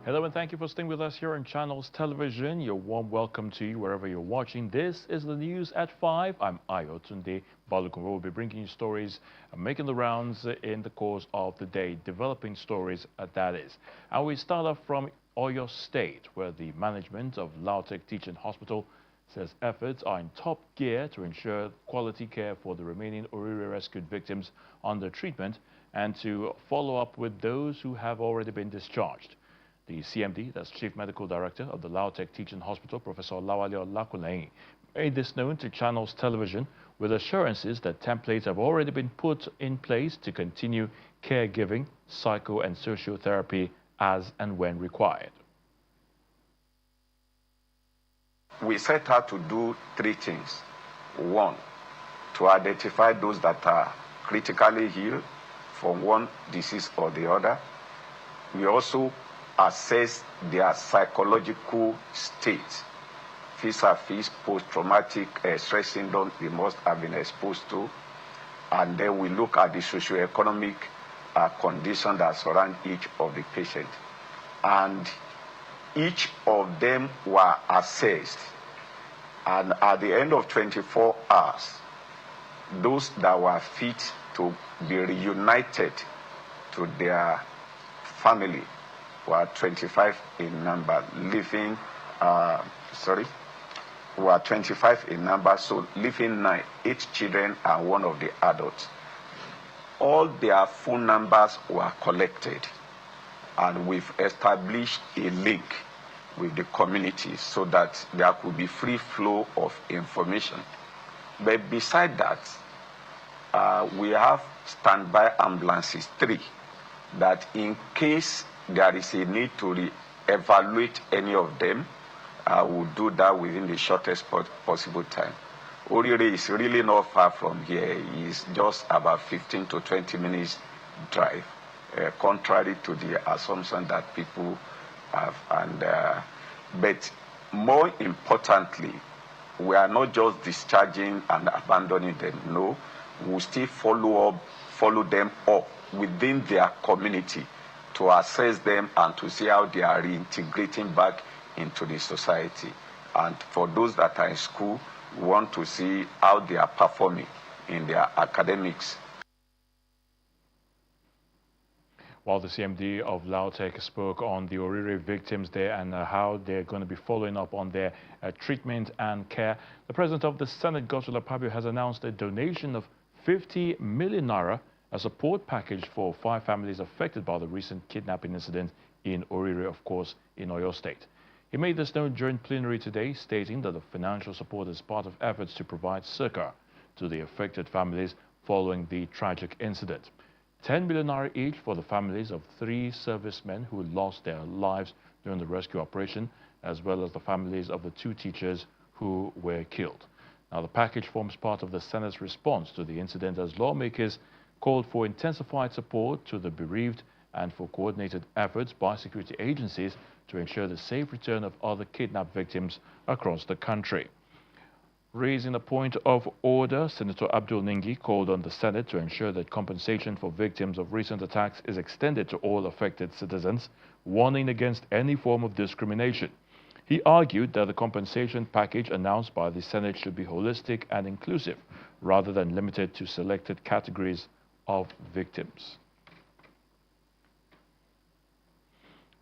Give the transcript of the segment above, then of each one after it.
Hello and thank you for staying with us here on Channels Television. Your warm welcome to you wherever you're watching. This is the news at 5. I'm Ayotunde Balogun. We'll be bringing you stories making the rounds in the course of the day, developing stories that is. And we start off from Oyo State, where the management of Lautech Teaching Hospital says efforts are in top gear to ensure quality care for the remaining Orire rescued victims under treatment and to follow up with those who have already been discharged. The CMD, that's Chief Medical Director of the Lautech Teaching Hospital, Professor Alia made this known to Channels Television with assurances that templates have already been put in place to continue caregiving, psycho and sociotherapy as and when required. We set out to do three things. One, to identify those that are critically ill from one disease or the other. We also assess their psychological state, vis-a-vis post-traumatic stress syndrome they must have been exposed to. And then we look at the socioeconomic condition that surround each of the patients. And each of them were assessed. And at the end of 24 hours, those that were fit to be reunited to their family were 25 in number, were 25 in number, so leaving 8 children and 1 of the adults. All their phone numbers were collected, and we've established a link with the community so that there could be free flow of information. But beside that, we have standby ambulances, 3, that in case there is a need to re-evaluate any of them, we'll do that within the shortest possible time. Orire is really not far from here. It's just about 15 to 20 minutes drive, contrary to the assumption that people have. But more importantly, we are not just discharging and abandoning them. No, we'll still follow them up within their community to assess them and to see how they are reintegrating back into the society. And for those that are in school, we want to see how they are performing in their academics. While the CMD of Lautech spoke on the Orire victims there and how they're going to be following up on their treatment and care, the President of the Senate, Godswill Akpabio, has announced a donation of 50 million naira, a support package for 5 families affected by the recent kidnapping incident in Orire, of course, in Oyo State. He made this known during plenary today, stating that the financial support is part of efforts to provide succor to the affected families following the tragic incident. 10 million naira each for the families of 3 servicemen who lost their lives during the rescue operation, as well as the families of the 2 teachers who were killed. Now, the package forms part of the Senate's response to the incident as lawmakers called for intensified support to the bereaved and for coordinated efforts by security agencies to ensure the safe return of other kidnapped victims across the country. Raising a point of order, Senator Abdul Ningi called on the Senate to ensure that compensation for victims of recent attacks is extended to all affected citizens, warning against any form of discrimination. He argued that the compensation package announced by the Senate should be holistic and inclusive, rather than limited to selected categories of victims.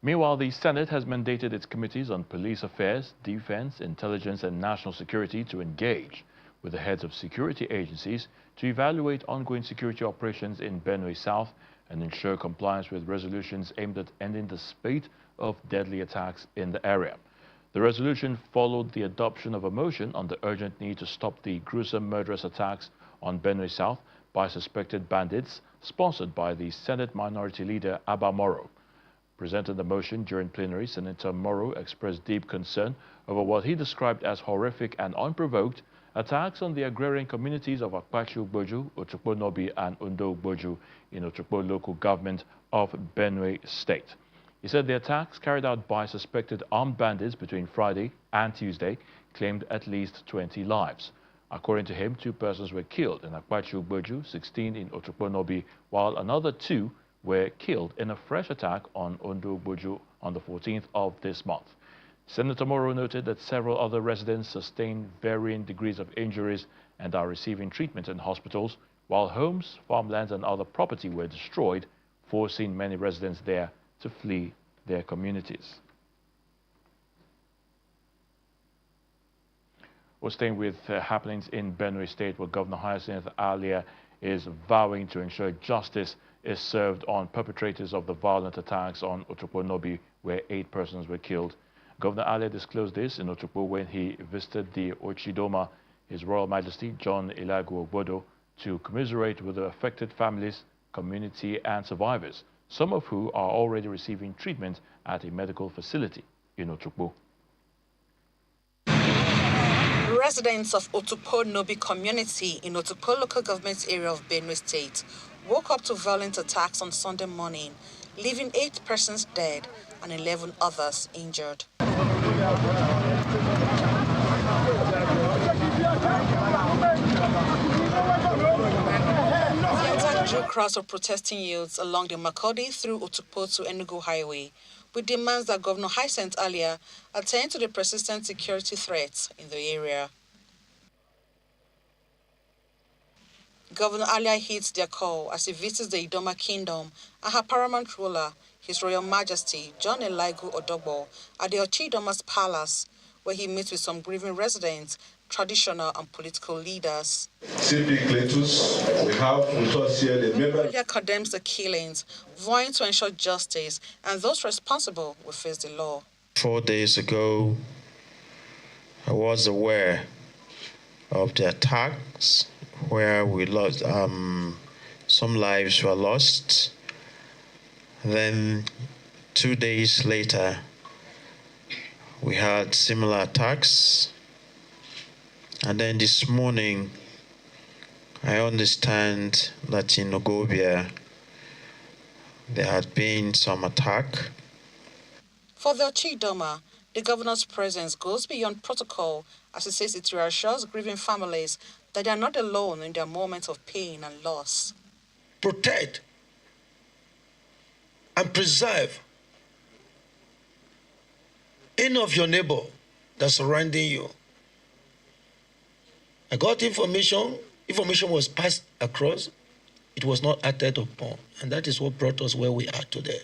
Meanwhile, the Senate has mandated its committees on police affairs, defense, intelligence, and national security to engage with the heads of security agencies to evaluate ongoing security operations in Benue South and ensure compliance with resolutions aimed at ending the spate of deadly attacks in the area. The resolution followed the adoption of a motion on the urgent need to stop the gruesome murderous attacks on Benue South by suspected bandits, sponsored by the Senate Minority Leader Abba Moro. Presenting the motion during plenary, Senator Moro expressed deep concern over what he described as horrific and unprovoked attacks on the agrarian communities of Akpachu Boju, Otukpo Nobi, and Undo Boju in Otukpo local government of Benue State. He said the attacks carried out by suspected armed bandits between Friday and Tuesday claimed at least 20 lives. According to him, 2 persons were killed in Akpachu Boju, 16 in Otukpo Nobi, while another 2 were killed in a fresh attack on Ondo Boju on the 14th of this month. Senator Moro noted that several other residents sustained varying degrees of injuries and are receiving treatment in hospitals, while homes, farmlands and other property were destroyed, forcing many residents there to flee their communities. We're staying with happenings in Benue State, where Governor Hyacinth Alia is vowing to ensure justice is served on perpetrators of the violent attacks on Otukpo-Nobi, where 8 persons were killed. Governor Alia disclosed this in Otukpo when he visited the Ochidoma, His Royal Majesty John Ilagu Obodo, to commiserate with the affected families, community and survivors, some of who are already receiving treatment at a medical facility in Otukpo. Residents of Otukpo-Nobi community in Otukpo local government area of Benue State woke up to violent attacks on Sunday morning, leaving 8 persons dead and 11 others injured. The attack drew crowds of protesting youths along the Makurdi through Otukpo to Enugu highway, with demands that Governor Hyacinth Alia attend to the persistent security threats in the area. Governor Alia heeds their call as he visits the Idoma Kingdom and her paramount ruler, His Royal Majesty John Eligu Odogbo, at the Ochidoma's palace, where he meets with some grieving residents, traditional and political leaders. Civic letters, we have with us here the member. Alia condemns the killings, vowing to ensure justice, and those responsible will face the law. 4 days ago, I was aware of the attacks where we lost, some lives were lost. Then 2 days later, we had similar attacks. And then this morning, I understand that in Ogobia, there had been some attack. For the Ochidoma, the governor's presence goes beyond protocol, as he says it reassures grieving families that they are not alone in their moments of pain and loss. Protect and preserve any of your neighbor that's surrounding you. I got information was passed across, it was not acted upon, and that is what brought us where we are today.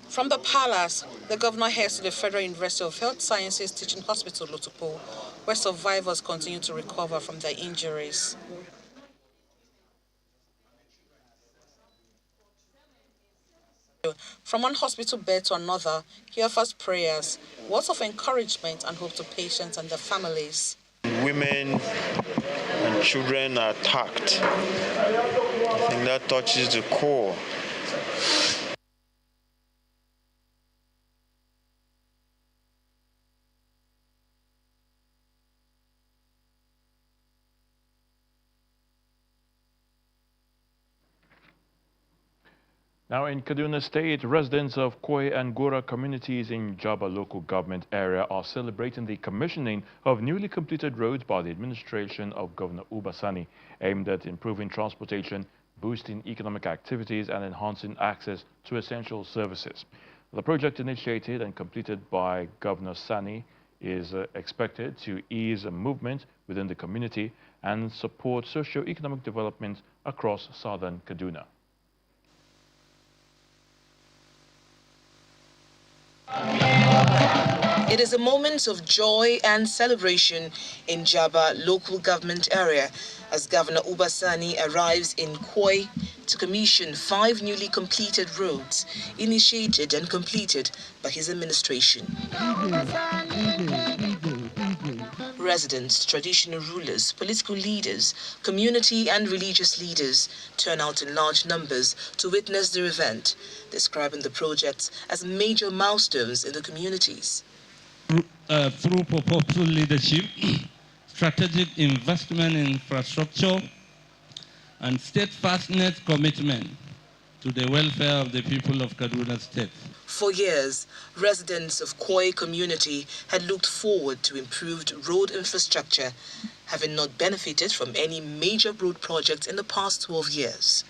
From the palace, the governor heads to the Federal University of Health Sciences Teaching Hospital, Otukpo, where survivors continue to recover from their injuries. From one hospital bed to another, he offers prayers, words of encouragement and hope to patients and their families. Women and children are attacked. I think that touches the core. Now in Kaduna State, residents of Koi and Gora communities in Jaba local government area are celebrating the commissioning of newly completed roads by the administration of Governor Uba Sani, aimed at improving transportation, boosting economic activities and enhancing access to essential services. The project, initiated and completed by Governor Sani, is expected to ease movement within the community and support socio-economic development across southern Kaduna. It is a moment of joy and celebration in Jaba local government area as Governor Uba Sani arrives in Koi to commission 5 newly completed roads initiated and completed by his administration. Residents, traditional rulers, political leaders, community and religious leaders turn out in large numbers to witness the event, describing the projects as major milestones in the communities. Through purposeful leadership, strategic investment in infrastructure, and steadfastness commitment to the welfare of the people of Kaduna State. For years, residents of Koi community had looked forward to improved road infrastructure, having not benefited from any major road projects in the past 12 years.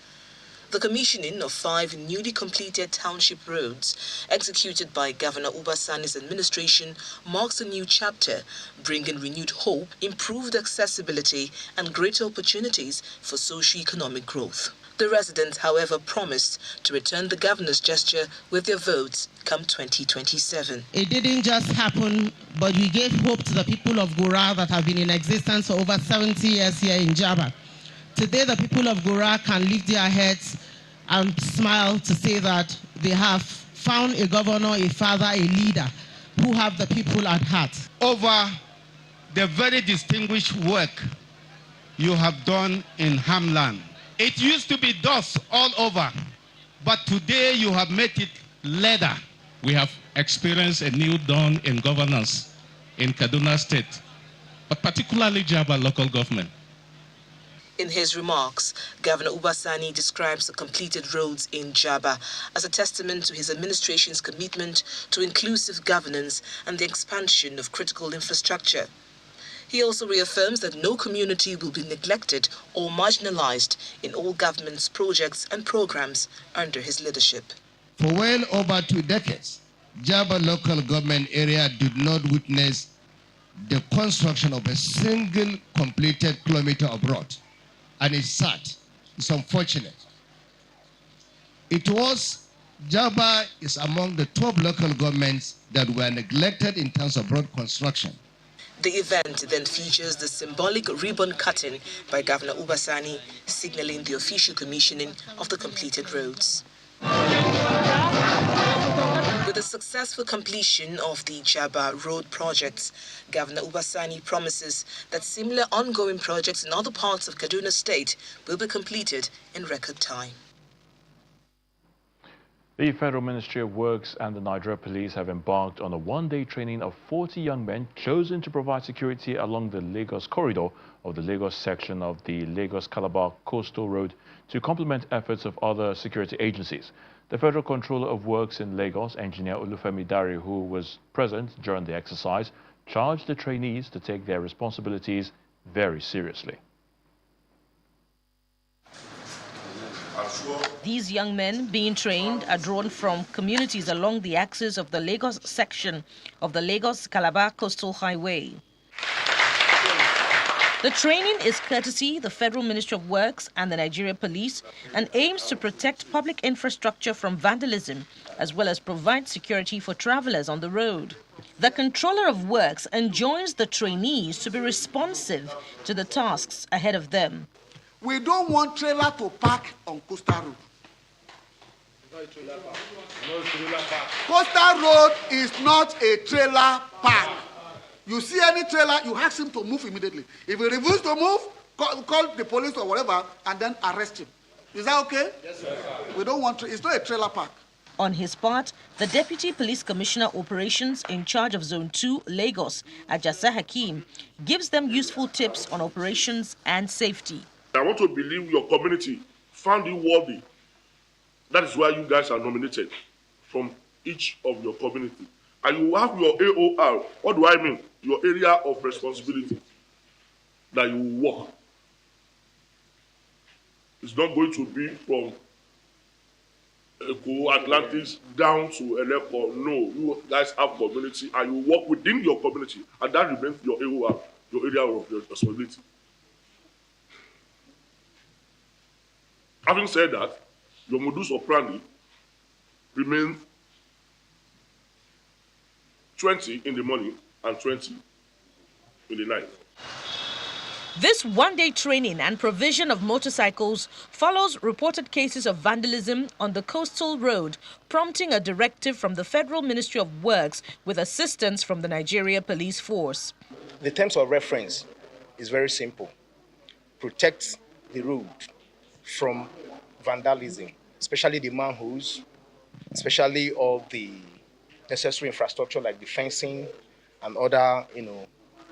The commissioning of 5 newly completed township roads executed by Governor Uba Sani's administration marks a new chapter, bringing renewed hope, improved accessibility, and greater opportunities for socio-economic growth. The residents, however, promised to return the governor's gesture with their votes come 2027. It didn't just happen, but we gave hope to the people of Gura that have been in existence for over 70 years here in Jaba. Today, the people of Gura can lift their heads and smile to say that they have found a governor, a father, a leader who have the people at heart. Over the very distinguished work you have done in Hamland. It used to be dust all over, but today you have made it leather. We have experienced a new dawn in governance in Kaduna State, but particularly Jaba local government. In his remarks, Governor Uba Sani describes the completed roads in Jaba as a testament to his administration's commitment to inclusive governance and the expansion of critical infrastructure. He also reaffirms that no community will be neglected or marginalized in all government's projects and programs under his leadership. For well over 2 decades, Jaba local government area did not witness the construction of a single completed kilometer of road. And it's sad, it's unfortunate. Jaba is among the top local governments that were neglected in terms of road construction. The event then features the symbolic ribbon cutting by Governor Uba Sani, signaling the official commissioning of the completed roads. With the successful completion of the Jaba road projects, Governor Uba Sani promises that similar ongoing projects in other parts of Kaduna State will be completed in record time. The Federal Ministry of Works and the Nigeria Police have embarked on a one-day training of 40 young men chosen to provide security along the Lagos corridor of the Lagos section of the Lagos-Calabar Coastal Road to complement efforts of other security agencies. The Federal Controller of Works in Lagos, Engineer Olufemi Dari, who was present during the exercise, charged the trainees to take their responsibilities very seriously. These young men being trained are drawn from communities along the axis of the Lagos section of the Lagos-Calabar Coastal Highway. The training is courtesy the Federal Ministry of Works and the Nigeria Police and aims to protect public infrastructure from vandalism as well as provide security for travelers on the road. The Controller of Works enjoins the trainees to be responsive to the tasks ahead of them. We don't want trailer to park on Coastal Road. Coastal Road is not a trailer park. You see any trailer, you ask him to move immediately. If he refuses to move, call the police or whatever and then arrest him. Is that okay? Yes, sir. We don't want it's not a trailer park. On his part, the Deputy Police Commissioner Operations in charge of Zone 2, Lagos, Ajasa Hakim, gives them useful tips on operations and safety. I want to believe your community found you worthy. That is why you guys are nominated from each of your community. And you have your AOR. What do I mean? Your area of responsibility that you work. It's not going to be from Atlantis down to Eleko. No, you guys have community and you work within your community. And that remains your AOR, your area of responsibility. Having said that, your modus operandi remains 20 in the morning and 20 in the night. This one-day training and provision of motorcycles follows reported cases of vandalism on the coastal road, prompting a directive from the Federal Ministry of Works with assistance from the Nigeria Police Force. The terms of reference is very simple. Protect the road from vandalism, especially the manholes, especially all the necessary infrastructure like the fencing and other,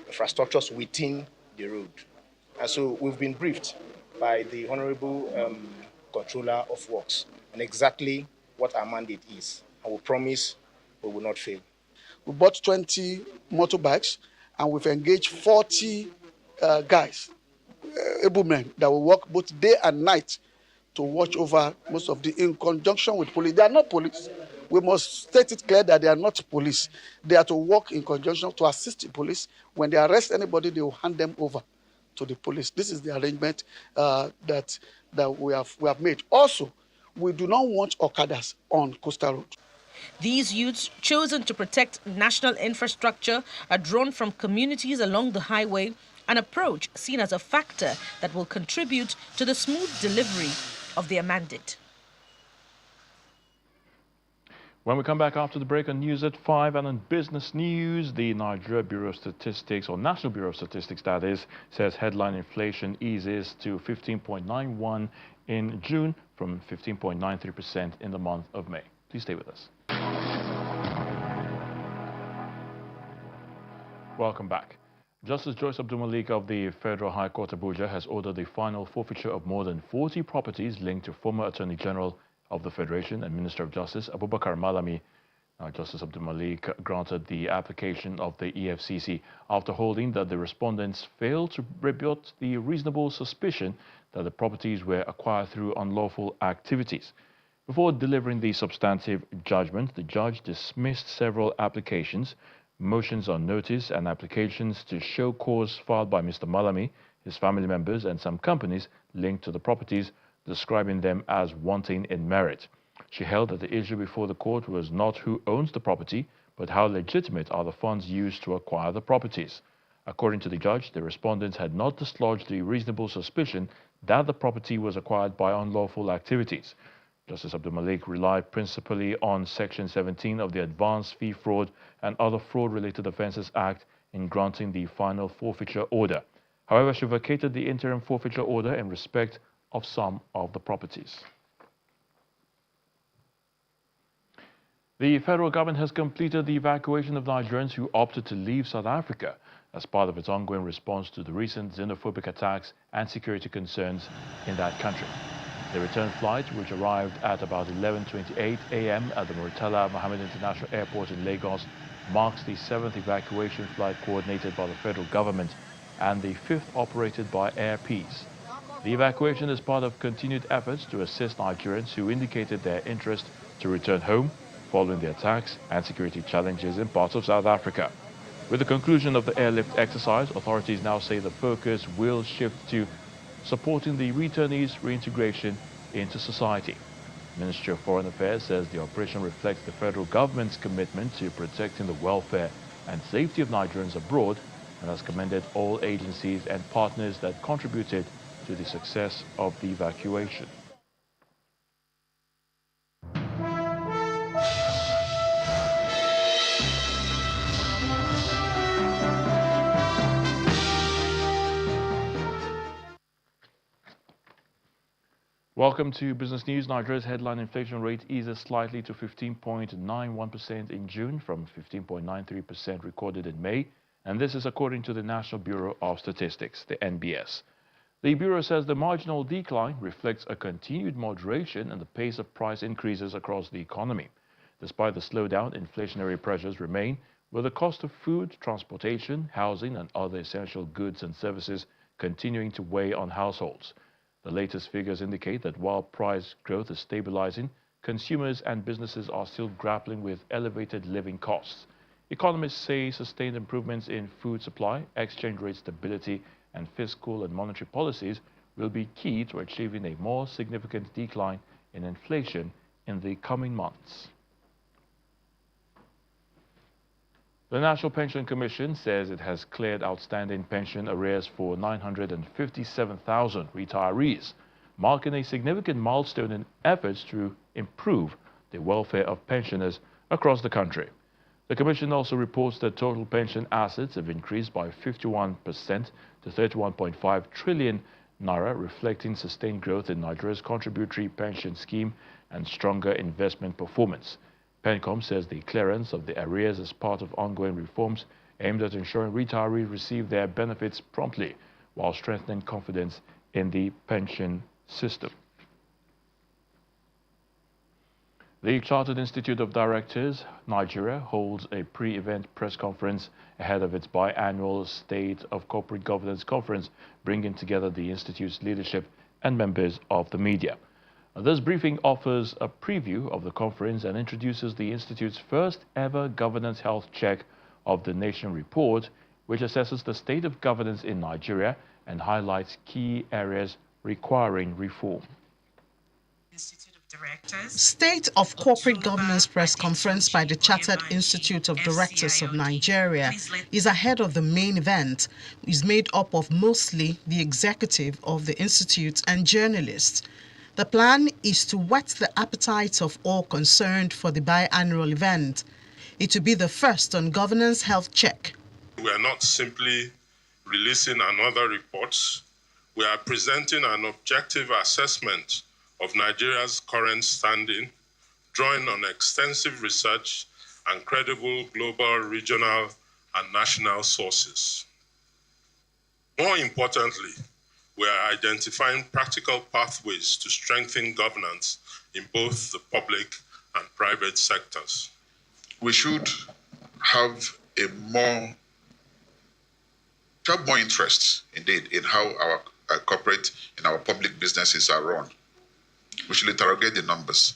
infrastructures within the road. And so we've been briefed by the Honorable Controller of Works on exactly what our mandate is. And we promise we will not fail. We bought 20 motorbikes and we've engaged 40 guys, able men, that will work both day and night to watch over most of the, in conjunction with police. They are not police. We must state it clear that they are not police. They are to work in conjunction to assist the police. When they arrest anybody, they will hand them over to the police. This is the arrangement that we have made. Also, we do not want Okadas on Coastal Road. These youths, chosen to protect national infrastructure, are drawn from communities along the highway, an approach seen as a factor that will contribute to the smooth delivery of their mandate. When we come back after the break on News at 5 and on business news, the Nigeria Bureau of Statistics, or National Bureau of Statistics that is, says headline inflation eases to 15.91 in June from 15.93% in the month of May. Please stay with us. Welcome back. Justice Joyce Abdulmalik of the Federal High Court Abuja has ordered the final forfeiture of more than 40 properties linked to former Attorney General of the Federation and Minister of Justice Abubakar Malami. Justice Abdulmalik granted the application of the EFCC after holding that the respondents failed to rebut the reasonable suspicion that the properties were acquired through unlawful activities. Before delivering the substantive judgment, the judge dismissed several applications, motions on notice and applications to show cause filed by Mr. Malami, his family members and some companies linked to the properties, describing them as wanting in merit. She held that the issue before the court was not who owns the property, but how legitimate are the funds used to acquire the properties. According to the judge, the respondents had not dislodged the reasonable suspicion that the property was acquired by unlawful activities. Justice Abdulmalik relied principally on Section 17 of the Advanced Fee Fraud and Other Fraud-Related Offences Act in granting the final forfeiture order. However, she vacated the interim forfeiture order in respect of some of the properties. The federal government has completed the evacuation of Nigerians who opted to leave South Africa as part of its ongoing response to the recent xenophobic attacks and security concerns in that country. The return flight, which arrived at about 11:28 a.m. at the Murtala Mohammed International Airport in Lagos, marks the 7th evacuation flight coordinated by the federal government and the 5th operated by Air Peace. The evacuation is part of continued efforts to assist Nigerians who indicated their interest to return home following the attacks and security challenges in parts of South Africa. With the conclusion of the airlift exercise, authorities now say the focus will shift to supporting the returnees' reintegration into society. The Ministry of Foreign Affairs says the operation reflects the federal government's commitment to protecting the welfare and safety of Nigerians abroad and has commended all agencies and partners that contributed to the success of the evacuation. Welcome to Business News. Nigeria's headline inflation rate eases slightly to 15.91% in June from 15.93% recorded in May, and this is according to the National Bureau of Statistics, the NBS. The Bureau says the marginal decline reflects a continued moderation in the pace of price increases across the economy. Despite the slowdown, inflationary pressures remain, with the cost of food, transportation, housing, and other essential goods and services continuing to weigh on households. The latest figures indicate that while price growth is stabilizing, consumers and businesses are still grappling with elevated living costs. Economists say sustained improvements in food supply, exchange rate stability, and fiscal and monetary policies will be key to achieving a more significant decline in inflation in the coming months. The National Pension Commission says it has cleared outstanding pension arrears for 957,000 retirees, marking a significant milestone in efforts to improve the welfare of pensioners across the country. The Commission also reports that total pension assets have increased by 51% to 31.5 trillion naira, reflecting sustained growth in Nigeria's contributory pension scheme and stronger investment performance. PENCOM says the clearance of the arrears is part of ongoing reforms aimed at ensuring retirees receive their benefits promptly while strengthening confidence in the pension system. The Chartered Institute of Directors, Nigeria, holds a pre-event press conference ahead of its biannual State of Corporate Governance Conference, bringing together the Institute's leadership and members of the media. This briefing offers a preview of the conference and introduces the Institute's first ever governance health check of the Nation report, which assesses the state of governance in Nigeria and highlights key areas requiring reform. State of Corporate Governance press conference by the Chartered Institute of Directors of Nigeria is ahead of the main event. It is made up of mostly the executive of the institute and journalists. The plan is to whet the appetites of all concerned for the biannual event. It will be the first on governance health check. We are not simply releasing another report. We are presenting an objective assessment of Nigeria's current standing, drawing on extensive research and credible global, regional, and national sources. More importantly, we are identifying practical pathways to strengthen governance in both the public and private sectors. We should have more interest, indeed, in how our corporate and our public businesses are run. We should interrogate the numbers.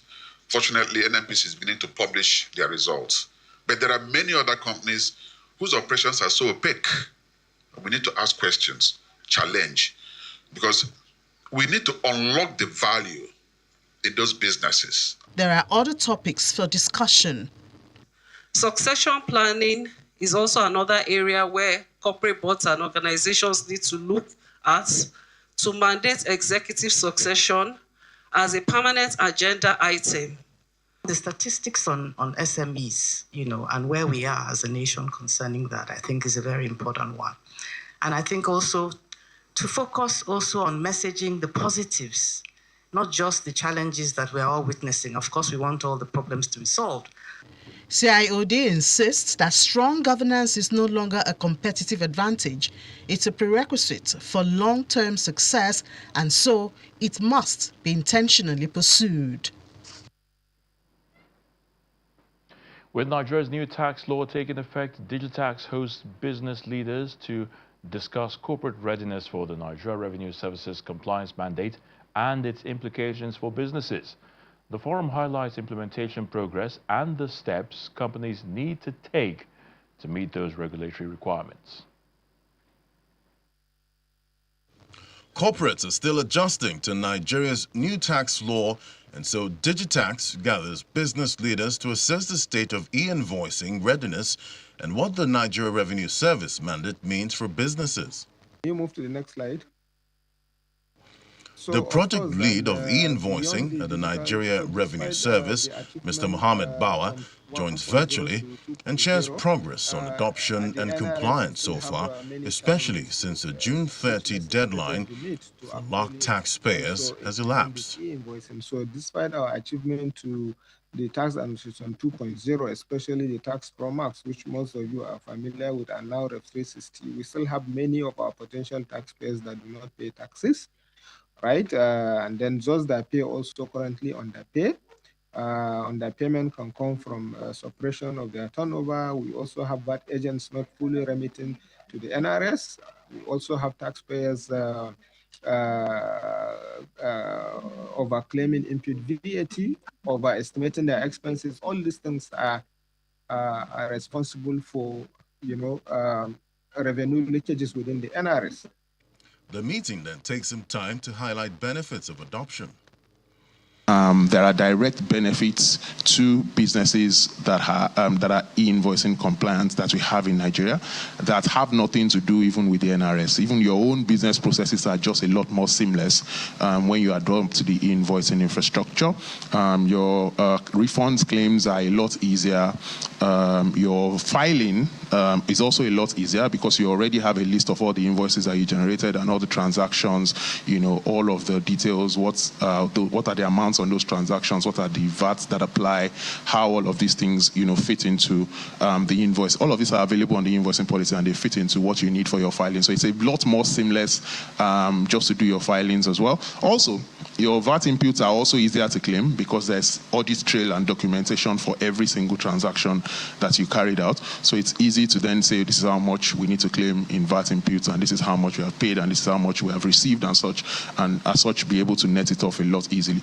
Fortunately, NNPC is beginning to publish their results. But there are many other companies whose operations are so opaque. We need to ask questions, challenge, because we need to unlock the value in those businesses. There are other topics for discussion. Succession planning is also another area where corporate boards and organizations need to look at to mandate executive succession as a permanent agenda item. The statistics on SMEs, and where we are as a nation concerning that, I think is a very important one. And I think also to focus also on messaging the positives, not just the challenges that we are all witnessing. Of course, we want all the problems to be solved. CIOD insists that strong governance is no longer a competitive advantage. It's a prerequisite for long-term success, and so it must be intentionally pursued. With Nigeria's new tax law taking effect, Digitax hosts business leaders to discuss corporate readiness for the Nigeria Revenue Services compliance mandate and its implications for businesses. The forum highlights implementation progress and the steps companies need to take to meet those regulatory requirements. Corporates are still adjusting to Nigeria's new tax law, and so Digitax gathers business leaders to assess the state of e-invoicing readiness and what the Nigeria Revenue Service mandate means for businesses. You move to the next slide. The project lead of e-invoicing at the Nigeria Revenue Service, Mr. Mohammed Bawa, joins virtually and shares progress on adoption and compliance so far, especially since the June 30 deadline for locked taxpayers has elapsed. So despite our achievement to the tax administration 2.0, especially the tax promax, which most of you are familiar with, and now Ref 360, we still have many of our potential taxpayers that do not pay taxes. Right, and then those that pay also currently underpay. Underpayment can come from suppression of their turnover. We also have VAT agents not fully remitting to the NRS. We also have taxpayers overclaiming impute VAT, overestimating their expenses. All these things are responsible for, revenue leakages within the NRS. The meeting then takes some time to highlight benefits of adoption. There are direct benefits to businesses that are e-invoicing compliant that we have in Nigeria that have nothing to do even with the NRS. Even your own business processes are just a lot more seamless when you adopt the e-invoicing infrastructure. Your refunds claims are a lot easier. Your filing is also a lot easier because you already have a list of all the invoices that you generated and all the transactions, all of the details, what are the amounts on those transactions, what are the VATs that apply, how all of these things, fit into the invoice. All of these are available on the invoicing policy and they fit into what you need for your filing. So it's a lot more seamless just to do your filings as well. Also, your VAT inputs are also easier to claim because there's audit trail and documentation for every single transaction that you carried out. So it's easy to then say this is how much we need to claim in VAT inputs and this is how much we have paid and this is how much we have received and such, and as such be able to net it off a lot easily.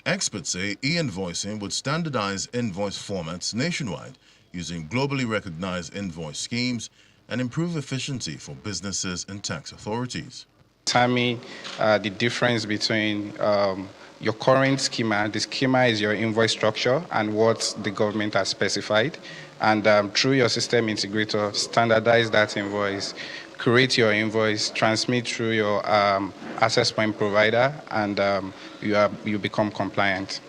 Experts say e-invoicing would standardize invoice formats nationwide using globally recognized invoice schemes and improve efficiency for businesses and tax authorities. Determine the difference between your current schema. The schema is your invoice structure and what the government has specified. And through your system integrator, standardize that invoice, create your invoice, transmit through your access point provider, and you become compliant.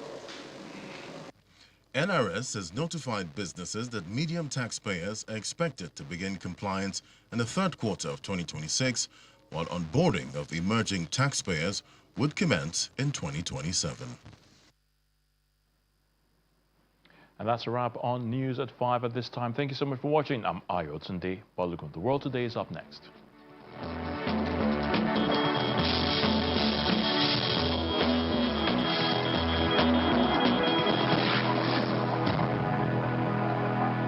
NRS has notified businesses that medium taxpayers are expected to begin compliance in the third quarter of 2026, while onboarding of emerging taxpayers would commence in 2027. And that's a wrap on News at 5 at this time. Thank you so much for watching. I'm Ayo Tunde Balogun. The World Today is up next.